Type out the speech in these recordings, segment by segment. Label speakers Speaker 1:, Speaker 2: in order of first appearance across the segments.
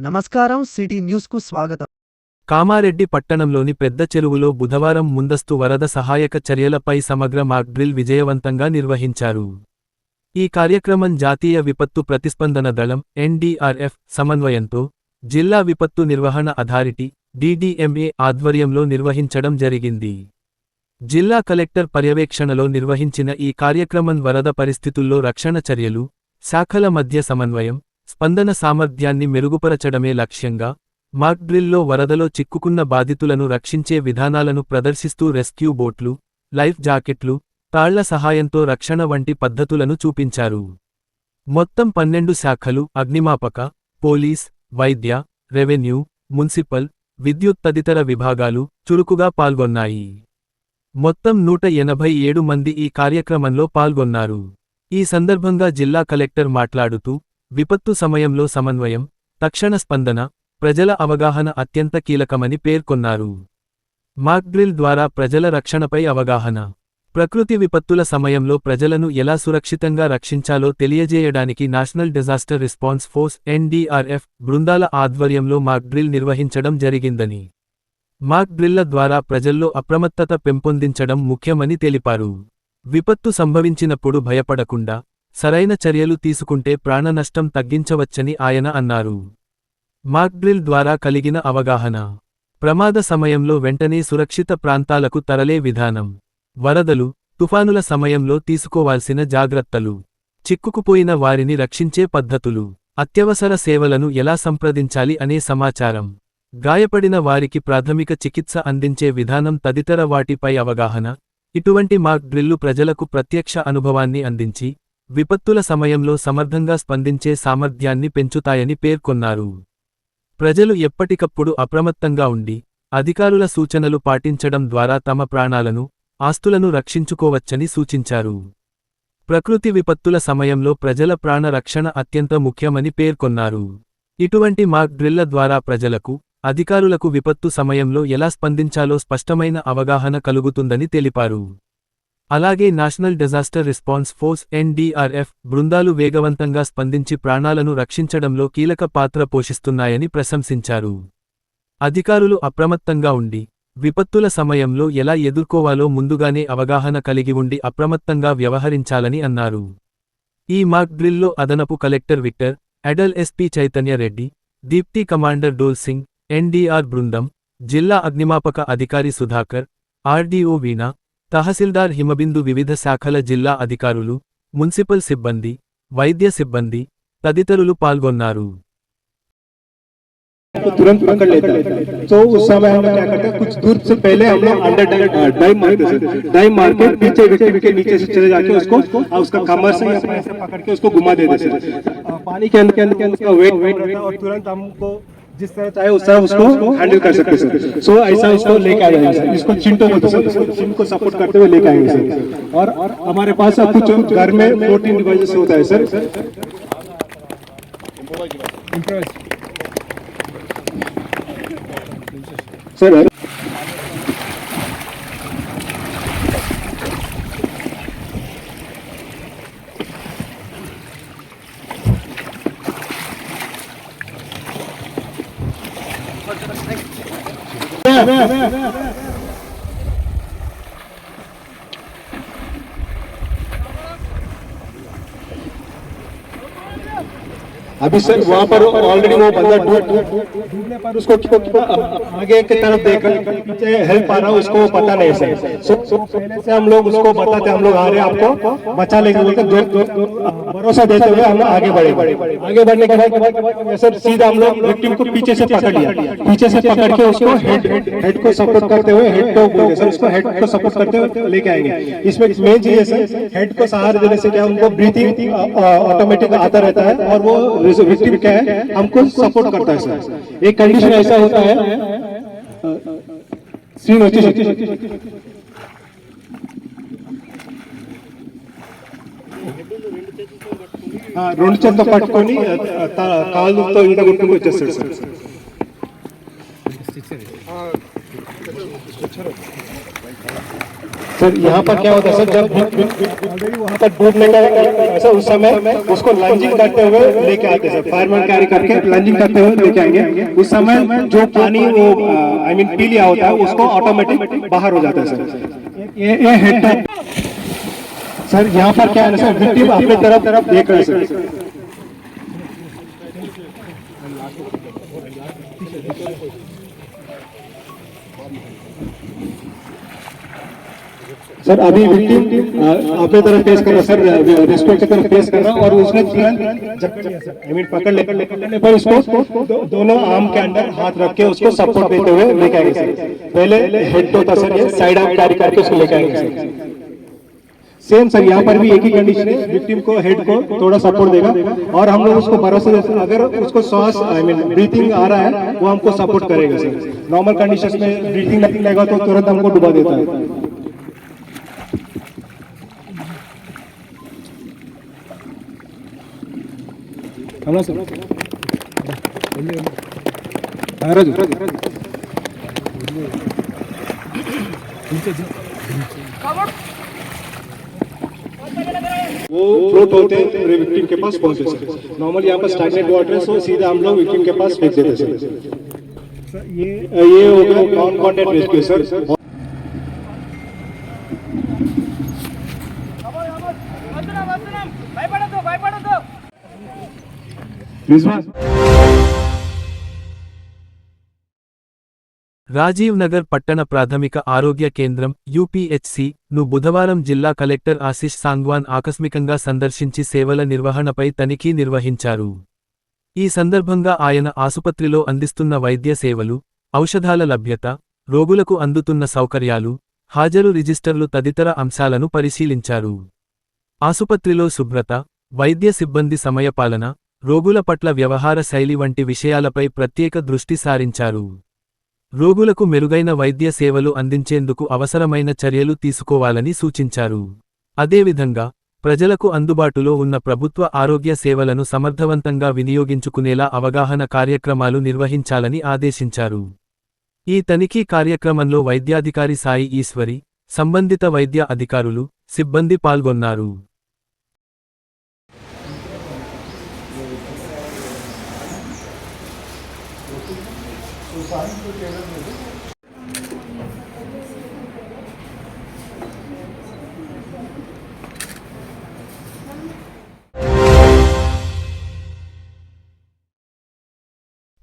Speaker 1: నమస్కారం city news కు స్వాగతం.
Speaker 2: కామారెడ్డి పట్టణంలోని పెద్ద చెరువులో బుధవారం ముందస్తు వరద సహాయక చర్యలపై సమగ్ర మాక్ డ్రిల్ విజయవంతంగా నిర్వహించారు. ఈ కార్యక్రమం జాతీయ విపత్తు ప్రతిస్పందన దళం ఎన్డీఆర్ఎఫ్ సమన్వయంతో జిల్లా విపత్తు నిర్వహణ అథారిటీ డీడీఎంఏ ఆధ్వర్యంలో నిర్వహించడం జరిగింది. జిల్లా కలెక్టర్ పర్యవేక్షణలో నిర్వహించిన ఈ కార్యక్రమం వరద పరిస్థితుల్లో రక్షణ చర్యలు, శాఖల మధ్య సమన్వయం, స్పందన సామర్థ్యాన్ని మెరుగుపరచడమే లక్ష్యంగా మాక్ డ్రిల్లో వరదలో చిక్కుకున్న బాధితులను రక్షించే విధానాలను ప్రదర్శిస్తూ రెస్క్యూ బోట్లు, లైఫ్ జాకెట్లు, తాళ్ల సహాయంతో రక్షణ వంటి పద్ధతులను చూపించారు. మొత్తం 12 శాఖలు అగ్నిమాపక, పోలీస్, వైద్య, రెవెన్యూ, మున్సిపల్, విద్యుత్ తదితర విభాగాలు చురుకుగా పాల్గొన్నాయి. మొత్తం 187 మంది ఈ కార్యక్రమంలో పాల్గొన్నారు. ఈ సందర్భంగా జిల్లా కలెక్టర్ మాట్లాడుతూ, విపత్తు సమయంలో సమన్వయం, తక్షణ స్పందన, ప్రజల అవగాహన అత్యంత కీలకమని పేర్కొన్నారు. మాక్ డ్రిల్ ద్వారా ప్రజల రక్షణపై అవగాహన, ప్రకృతి విపత్తుల సమయంలో ప్రజలను ఎలా సురక్షితంగా రక్షించాలో తెలియజేయడానికి national disaster response force NDRF బృందాల ఆధ్వర్యంలో మాక్ డ్రిల్ నిర్వహించడం జరిగిందని, మాక్ డ్రిల్ల ద్వారా ప్రజల్లో అప్రమత్తత పెంపొందించడం ముఖ్యమని తెలిపారు. విపత్తు సంభవించినప్పుడు భయపడకుండా సరైన చర్యలు తీసుకుంటే ప్రాణ నష్టం తగ్గించవచ్చని ఆయన అన్నారు. మాక్ డ్రిల్ ద్వారా కలిగిన అవగాహన, ప్రమాద సమయంలో వెంటనే సురక్షిత ప్రాంతాలకు తరలే విధానం, వరదలు, తుఫానుల సమయంలో తీసుకోవాల్సిన జాగ్రత్తలు, చిక్కుకుపోయిన వారిని రక్షించే పద్ధతులు, అత్యవసర సేవలను ఎలా సంప్రదించాలి అనే సమాచారం, గాయపడిన వారికి ప్రాథమిక చికిత్స అందించే విధానం తదితర వాటిపై అవగాహన. ఇటువంటి మాక్ డ్రిల్లు ప్రజలకు ప్రత్యక్ష అనుభవాన్ని అందించి విపత్తుల సమయంలో సమర్థంగా స్పందించే సామర్థ్యాన్ని పెంచుతాయని పేర్కొన్నారు. ప్రజలు ఎప్పటికప్పుడు అప్రమత్తంగా ఉండి అధికారుల సూచనలు పాటించడం ద్వారా తమ ప్రాణాలను, ఆస్తులను రక్షించుకోవచ్చని సూచించారు. ప్రకృతి విపత్తుల సమయంలో ప్రజల ప్రాణ రక్షణ అత్యంత ముఖ్యమని పేర్కొన్నారు. ఇటువంటి మాక్ డ్రిల్ల ద్వారా ప్రజలకు, అధికారులకు విపత్తు సమయంలో ఎలా స్పందించాలో స్పష్టమైన అవగాహన కలుగుతుందని తెలిపారు. అలాగే national disaster response force NDRF బృందాలు వేగవంతంగా స్పందించి ప్రాణాలను రక్షించడంలో కీలక పాత్ర పోషిస్తున్నాయని ప్రశంసించారు. అధికారులు అప్రమత్తంగా ఉండి విపత్తుల సమయంలో ఎలా ఎదుర్కోవాలో ముందుగానే అవగాహన కలిగి ఉండి అప్రమత్తంగా వ్యవహరించాలని అన్నారు. ఈ మాక్ డ్రిల్లో అదనపు కలెక్టర్ విక్టర్, అడల్ SP Chaitanya Reddy, Deepti commander Dol Singh, NDR బృందం, జిల్లా అగ్నిమాపక అధికారి సుధాకర్, ఆర్డీఓ వీణా, తహసీల్దార్ హిమబిందు, వివిధ శాఖల జిల్లా అధికారులు, మున్సిపల్ సిబ్బంది, వైద్య సిబ్బంది తదితరులు పాల్గొన్నారు.
Speaker 3: तुरंत पकड़ लेता है, तो उस समय हम क्या करते हैं, कुछ दूर से पहले हम लोग अंडर डाइव मारते हैं, डाइव मार के पीछे व्यक्ति के नीचे से चले जाके उसको उसका कमर से ऐसे पकड़ के उसको घुमा देते हैं. पानी के अंदर का वेट और तुरंत हमको जिस तरह चाहे उस तरह उसको हैंडल कर सकते हैं. सो ऐसा उसको लेके आ जाएंगे. इसको चिंटो बोलते हैं, चिंटो को सपोर्ट करते हुए लेके आएंगे सर. और हमारे पास कुछ घर में 14 डिवाइसेस होता है सर. सर अभी सर वहाँ पर ऑलरेडी वो बंदा डूबने पर उसको आगे की तरफ देखकर पीछे हेल्प आ रहा है, उसको पता नहीं सर. सो पहले से हम लोग उसको बताते, हम लोग आ रहे हैं आपको बचा लेंगे बोलकर भरोसा देते हुए हम आगे बढ़े. आगे बढ़ने के बाद सर सीधा हम लोग विक्टिम को पीछे से पकड़ लिया. पीछे से पकड़ के उसको हेड को सपोर्ट करते हुए, हेड को बोलते सर, उसको हेड को सपोर्ट करते हुए लेके आएंगे. इसमें मेन चीज है सर, हेड को सहारा देने से क्या उनको ब्रीथिंग ऑटोमेटिक आता रहता है और वो विक्टिम क्या है हमको सपोर्ट करता है सर. एक कंडीशन ऐसा होता है स्क्रीन వచ్చి రెండు చేతులతో పట్టుకొని కాళ్ళతో ఈడ కొట్టుకుంటూ వచ్చేస్తాడు సార్. सर यहाँ पर क्या होता है सर, जब ऑलरेडी वहाँ पर डूबने का ऐसा उस समय उसको लंजिंग करते हुए लेके आते हैं, फायरमैन कैरी करके लंजिंग करते हुए लेके आएंगे। उस समय जो पानी वो आई मीन पी लिया होता है उसको ऑटोमेटिक बाहर हो जाता है सर। ये हेड सर यहाँ पर क्या है ना सर, विक्टिम अपने तरफ देख रहे हैं सर। सर अभी विक्टिम अपने तरफ फेस कर रहा है सर, रेस्क्यू की तरफ फेस कर रहा है और उसने तुरंत आई मीन पकड़ लेकर पर उसको दोनों आर्म के अंदर हाथ रख के उसको सपोर्ट देते हुए लेके आएंगे सर। पहले हेड तो था सर, ये साइड आर्म कैरी करके उसको लेके आएंगे सर। सेम सर यहाँ पर भी एक ही कंडीशन है, विक्टिम को हेड को थोड़ा सपोर्ट देगा और हम लोग उसको भरोसा देते, अगर उसको सांस आई मीन ब्रीथिंग आ रहा है वो हमको सपोर्ट करेगा सर। नॉर्मल कंडीशन में ब्रीथिंग नहीं लगेगा तो तुरंत हमको डुबा देता है। वो फ्लोट होते हैं पूरे विक्टिम के पास पहुंचे सर। नॉर्मली यहाँ पर स्टैग्नेंट वाटर है सो सीधा हम लोग विक्टिम के पास फेंक देते सर। ये हो गया non contact rescue sir.
Speaker 2: Rajiv Nagar పట్టణ ప్రాథమిక ఆరోగ్య కేంద్రం యూపీహెచ్సి ను బుధవారం జిల్లా కలెక్టర్ ఆశిష్ సాంగ్వాన్ ఆకస్మికంగా సందర్శించి సేవల నిర్వహణపై తనిఖీ నిర్వహించారు. ఈ సందర్భంగా ఆయన ఆసుపత్రిలో అందిస్తున్న వైద్య సేవలు, ఔషధాల లభ్యత, రోగులకు అందుతున్న సౌకర్యాలు, హాజరు రిజిస్టర్లు తదితర అంశాలను పరిశీలించారు. ఆసుపత్రిలో శుభ్రత, వైద్య సిబ్బంది సమయపాలన, రోగుల పట్ల వ్యవహార శైలి వంటి విషయాలపై ప్రత్యేక దృష్టి సారించారు. రోగులకు మెరుగైన వైద్య సేవలు అందించేందుకు అవసరమైన చర్యలు తీసుకోవాలని సూచించారు. అదేవిధంగా ప్రజలకు అందుబాటులో ఉన్న ప్రభుత్వ ఆరోగ్య సేవలను సమర్థవంతంగా వినియోగించుకునేలా అవగాహన కార్యక్రమాలు నిర్వహించాలని ఆదేశించారు. ఈ తనిఖీ కార్యక్రమంలో వైద్యాధికారి సాయి ఈశ్వరి, సంబంధిత వైద్య అధికారులు, సిబ్బంది పాల్గొన్నారు.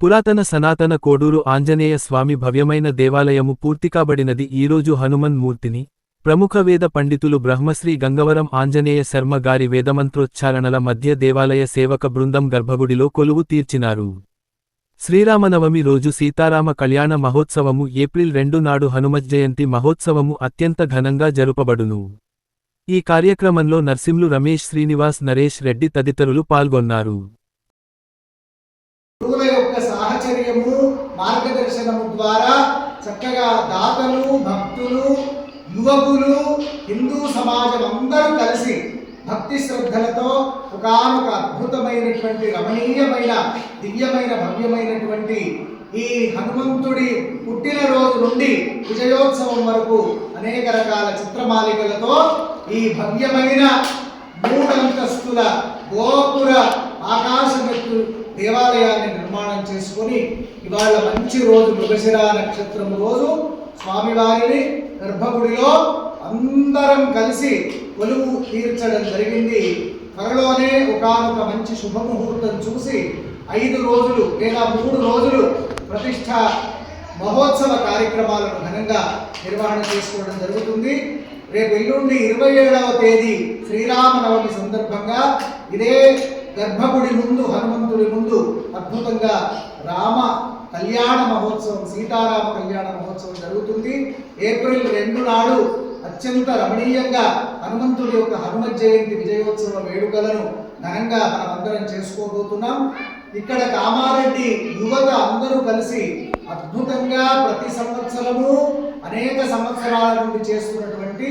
Speaker 2: పురాతన సనాతన కోడూరు ఆంజనేయ స్వామి భవ్యమైన దేవాలయము పూర్తికాబడినది. ఈరోజు హనుమన్ మూర్తిని ప్రముఖ వేద పండితులు బ్రహ్మశ్రీ గంగవరం ఆంజనేయ శర్మ గారి వేదమంత్రోచ్చారణల మధ్య దేవాలయ సేవక బృందం గర్భగుడిలో కొలువు తీర్చినారు. శ్రీరామనవమి రోజు సీతారామ కళ్యాణ మహోత్సవము ఏప్రిల్ 2 నాడు హనుమజ్జయంతి మహోత్సవము అత్యంత ఘనంగా జరుపబడును. ఈ కార్యక్రమంలో నర్సింలు రమేష్, శ్రీనివాస్, నరేష్ రెడ్డి తదితరులు పాల్గొన్నారు.
Speaker 4: గురువుల యొక్క సాహచర్యము, మార్గదర్శనము ద్వారా చక్కగా దాతలు, భక్తులు, యువకులు, హిందూ సమాజం అందరూ కలిసి భక్తి శ్రద్ధలతో ఒకానొక అద్భుతమైనటువంటి రమణీయమైన దివ్యమైన భవ్యమైనటువంటి ఈ హనుమంతుడి పుట్టినరోజు నుండి విజయోత్సవం వరకు అనేక రకాల చిత్రమాలికలతో ఈ భవ్యమైన 3 అంతస్తుల గోపుర ఆకాశమెత్తు దేవాలయాన్ని నిర్మాణం చేసుకొని ఇవాళ మంచి రోజు మృగశిర నక్షత్రం రోజు స్వామివారిని గర్భగుడిలో అందరం కలిసి కొలువు తీర్చడం జరిగింది. త్వరలోనే ఒకానొక మంచి శుభముహూర్తం చూసి 5 రోజులు లేదా 3 రోజులు ప్రతిష్ఠ మహోత్సవ కార్యక్రమాలను ఘనంగా నిర్వహణ చేసుకోవడం జరుగుతుంది. రేపు ఎల్లుండి 27వ తేదీ శ్రీరామనవమి సందర్భంగా ఇదే గర్భగుడి ముందు హనుమంతుడి ముందు అద్భుతంగా రామ కళ్యాణ మహోత్సవం, సీతారామ కళ్యాణ మహోత్సవం జరుగుతుంది. ఏప్రిల్ 2 నాడు అత్యంత రమణీయంగా హనుమంతుడి యొక్క హనుమత్ జయంతి విజయోత్సవ వేడుకలను ఘనంగా మనమందరం చేసుకోబోతున్నాం. ఇక్కడ కామారెడ్డి యువత అందరూ కలిసి అద్భుతంగా ప్రతి సంవత్సరము అనేక సంవత్సరాల నుండి చేస్తున్నటువంటి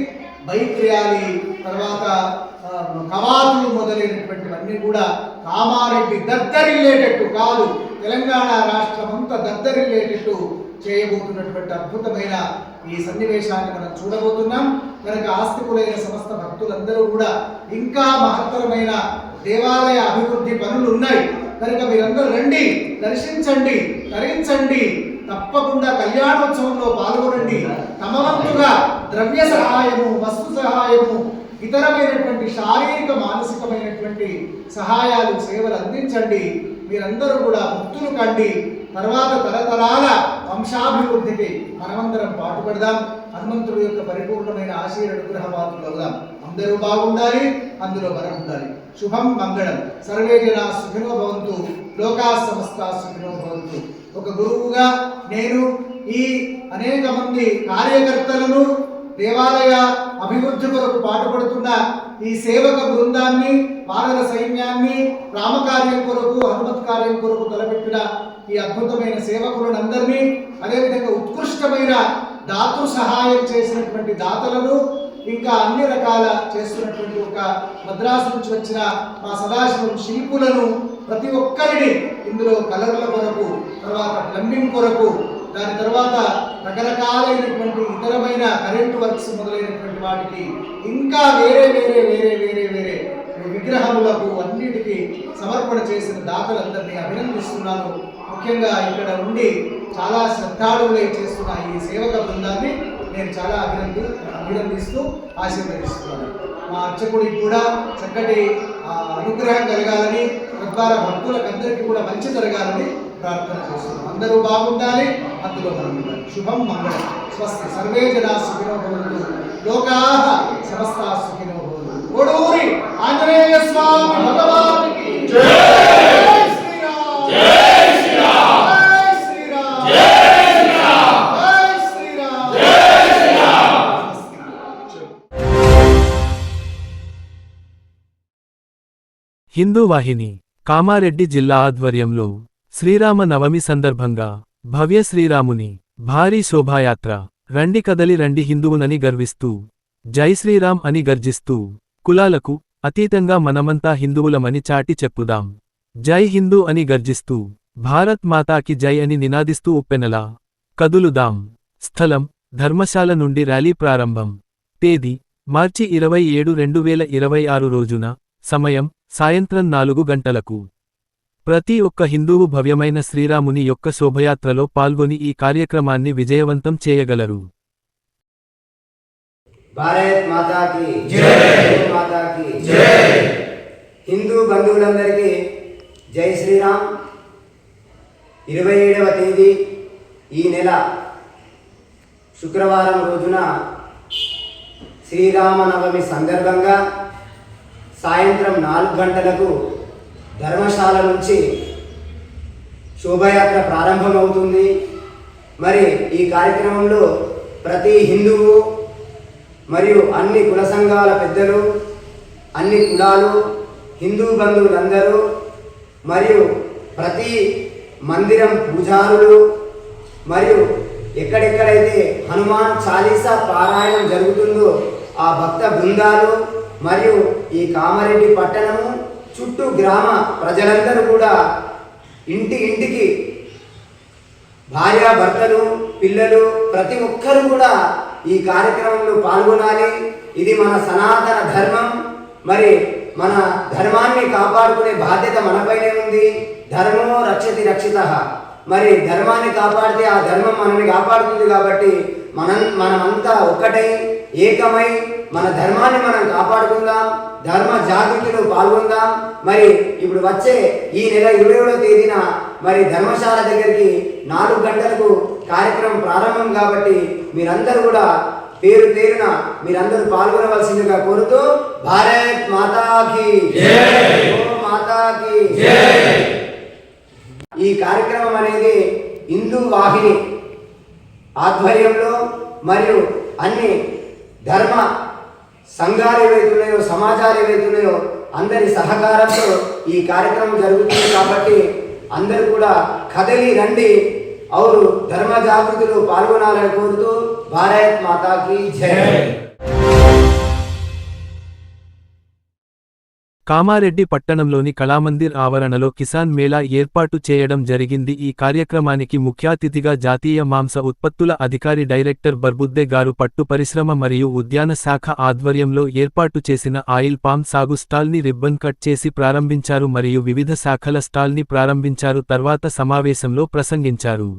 Speaker 4: బైక్ ర్యాలీ, తర్వాత కవాతులు మొదలైనటువంటివన్నీ కూడా కామారెడ్డి దద్దరిల్లేటట్టు కాదు, తెలంగాణ రాష్ట్రం అంతా దద్దరిల్లేటట్టు చేయబోతున్నటువంటి అద్భుతమైన ఈ సన్నివేశాన్ని మనం చూడబోతున్నాం. కనుక ఆస్తికులైన సమస్త భక్తులందరూ కూడా ఇంకా మహత్తరమైన దేవాలయ అభివృద్ధి పనులు ఉన్నాయి. కనుక మీరందరూ రండి, దర్శించండి, తరించండి, తప్పకుండా కళ్యాణోత్సవంలో పాల్గొనండి. తమ వంతుగా ద్రవ్య సహాయము, వస్తు సహాయము, ఇతరమైనటువంటి శారీరక మానసికమైనటువంటి సహాయాలు, సేవలు అందించండి. మీరందరూ కూడా ముక్తులు కండి. తర్వాత తరతరాల వంశాభివృద్ధికి మనమందరం పాటుపడదాం. హనుమంతుడి యొక్క పరిపూర్ణమైన ఆశీర్వాద పాత్రులవుదాం. అందరూ బాగుండాలి, అందులో మనం ఉండాలి. శుభం మంగళం. సర్వే జనా సుఖినో భవంతు, లోకా సమస్తా సుఖినో భవంతు. ఒక గురువుగా నేను ఈ అనేక మంది కార్యకర్తలను, దేవాలయ అభివృద్ధి కొరకు పాటుపడుతున్న ఈ సేవక బృందాన్ని, వానర సైన్యాన్ని, రామకార్యం కొరకు, హనుమత్ కార్యం కొరకు తలపెట్టిన ఈ అద్భుతమైన సేవకులను అందరినీ, అదేవిధంగా ఉత్కృష్టమైన దాతృ సహాయం చేసినటువంటి దాతలను, ఇంకా అన్ని రకాల చేస్తున్నటువంటి ఒక మద్రాసు నుంచి వచ్చిన మా సదాశివం శిల్పులను, ప్రతి ఒక్కరిని ఇందులో కలర్ల కొరకు, తర్వాత ప్లంబింగ్ కొరకు, దాని తర్వాత రకరకాలైనటువంటి ఇతరమైన కరెంట్ వర్క్స్ మొదలైనటువంటి వాటికి, ఇంకా వేరే వేరే వేరే వేరే వేరే విగ్రహములకు అన్నిటికీ సమర్పణ చేసిన దాతలందరినీ అభినందిస్తున్నాను. ముఖ్యంగా ఇక్కడ ఉండి చాలా శ్రద్ధాళువులై చేస్తున్న ఈ సేవక బృందాన్ని నేను చాలా అభినందిస్తూ ఆశీర్వదిస్తున్నాను. మా అర్చకుడికి కూడా చక్కటి అనుగ్రహం కలగాలని, తద్వారా భక్తులకందరికీ కూడా మంచి జరగాలని ప్రార్థన చేస్తున్నాం. అందరూ బాగుండాలి, అందులో మనం ఉండాలి. శుభం మంగళం. స్వస్తి. సర్వే జనా సుఖినో భవంతు, లోకాః సమస్తాః సుఖినో భవంతు. కోడూరి ఆంజనేయ స్వామి భగవానికి జై.
Speaker 2: హిందూ వాహిని కామారెడ్డి జిల్లా ఆధ్వర్యంలో శ్రీరామ నవమి సందర్భంగా భవ్య శ్రీరాముని భారీ శోభాయాత్ర. రండి కదలి రండి హిందువునని గర్విస్తూ, జై శ్రీరామ్ అని గర్జిస్తూ, కులాలకు అతీతంగా మనమంతా హిందువులమని చాటి చెప్పుదాం. జై హిందూ అని గర్జిస్తూ, భారత్ మాతాకి జై అని నినాదిస్తూ ఉప్పెనలా కదులుదాం. స్థలం ధర్మశాల నుండి ర్యాలీ ప్రారంభం. తేదీ మార్చి 27, 2026 రోజున. సమయం సాయంత్రం 4 గంటలకు. ప్రతి ఒక్క హిందువు భవ్యమైన శ్రీరాముని యొక్క శోభయాత్రలో పాల్గొని ఈ కార్యక్రమాన్ని విజయవంతం చేయగలరు.
Speaker 5: భారత్ మాతాకి జై. మాతాకి జై. హిందూ బంధువులందరికీ జై శ్రీరామ్. 27వ తేదీ ఈ నెల శుక్రవారం రోజున శ్రీరామనవమి సందర్భంగా సాయంత్రం 4 గంటలకు ధర్మశాల నుంచి శోభయాత్ర ప్రారంభమవుతుంది. మరి ఈ కార్యక్రమంలో ప్రతి హిందువు మరియు అన్ని కుల సంఘాల పెద్దలు, అన్ని కులాలు, హిందూ బంధువులందరూ, మరియు ప్రతి మందిరం పూజారులు, మరియు ఎక్కడెక్కడైతే హనుమాన్ చాలీసా పారాయణం జరుగుతుందో ఆ భక్త బృందాలు, మరియు ఈ కామారెడ్డి పట్టణము చుట్టూ గ్రామ ప్రజలందరూ కూడా ఇంటికి భార్యాభర్తలు, పిల్లలు ప్రతి ఒక్కరు కూడా ఈ కార్యక్రమంలో పాల్గొనాలి. ఇది మన సనాతన ధర్మం. మరి మన ధర్మాన్ని కాపాడుకునే బాధ్యత మనపైనే ఉంది. ధర్మో రక్షతి రక్షితః. మరి ధర్మాన్ని కాపాడితే ఆ ధర్మం మనల్ని కాపాడుతుంది. కాబట్టి మనమంతా ఒక్కటై ఏకమై మన ధర్మాన్ని మనం కాపాడుకుందాం, ధర్మ జాగృతిలో పాల్గొందాం. మరి ఇప్పుడు వచ్చే ఈ నెల 27వ తేదీన మరి ధర్మశాల దగ్గరికి 4 గంటలకు కార్యక్రమం ప్రారంభం. కాబట్టి మీరందరూ కూడా పేరు పేరున మీరందరూ పాల్గొనవలసిందిగా కోరుతూ, భారత్ మాతాకి జై. మాతాకి జై. ఈ కార్యక్రమం అనేది హిందూ వాహిని ఆధ్వర్యంలో మరియు అన్ని ధర్మ సంఘాలు ఏవైతున్నాయో, సమాజాలు ఏవైతున్నాయో అందరి సహకారంతో ఈ కార్యక్రమం జరుగుతుంది. కాబట్టి అందరూ కూడా కదలి రండి, ఔరు ధర్మ జాగృతిలో పాల్గొనాలని కోరుతూ, భారత్ మాతాకి జై.
Speaker 2: కామారెడ్డి పట్టణంలోని కళామందిర్ ఆవరణలో కిసాన్ మేళా ఏర్పాటు చేయడం జరిగింది. ఈ కార్యక్రమానికి ముఖ్యాతిథిగా జాతీయ మాంస ఉత్పత్తుల అధికారి డైరెక్టర్ బర్బుద్దే గారు పట్టు పరిశ్రమ మరియు ఉద్యాన శాఖ ఆధ్వర్యంలో ఏర్పాటు చేసిన ఆయిల్ పామ్ సాగు స్టాల్ని రిబ్బన్ కట్ చేసి ప్రారంభించారు మరియు వివిధ శాఖల స్టాల్ని ప్రారంభించారు. తర్వాత సమావేశంలో ప్రసంగించారు.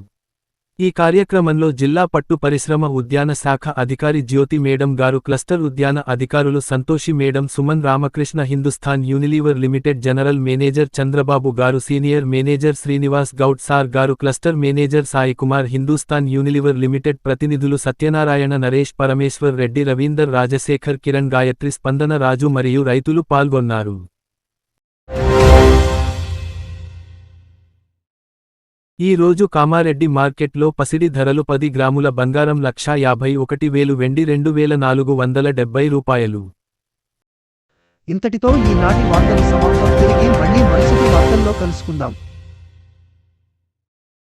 Speaker 2: ఈ కార్యక్రమంలో జిల్లా పట్టు పరిశ్రమ ఉద్యాన శాఖ అధికారి జ్యోతి మేడం గారు, క్లస్టర్ ఉద్యాన అధికారులు Santoshi madam, Suman Ramakrishna, Hindustan Unilever limited general manager Chandrababu గారు, senior manager Srinivas Goud sir గారు, cluster manager Sai Kumar, Hindustan Unilever limited ప్రతినిధులు సత్యనారాయణ, నరేష్, పరమేశ్వర్ రెడ్డి, రవీందర్, రాజశేఖర్, కిరణ్, గాయత్రి, స్పందన రాజు మరియు రైతులు పాల్గొన్నారు. ఈ రోజు కామారెడ్డి మార్కెట్లో పసిడి ధరలు 10 గ్రాముల బంగారం 1,51,000, వెండి 2,470 రూపాయలు.
Speaker 1: ఇంతటితో ఈనాటి వార్తలు సమాప్తం. తిరిగి మళ్ళీ మరుసటి వార్తల్లో కలుసుకుందాం.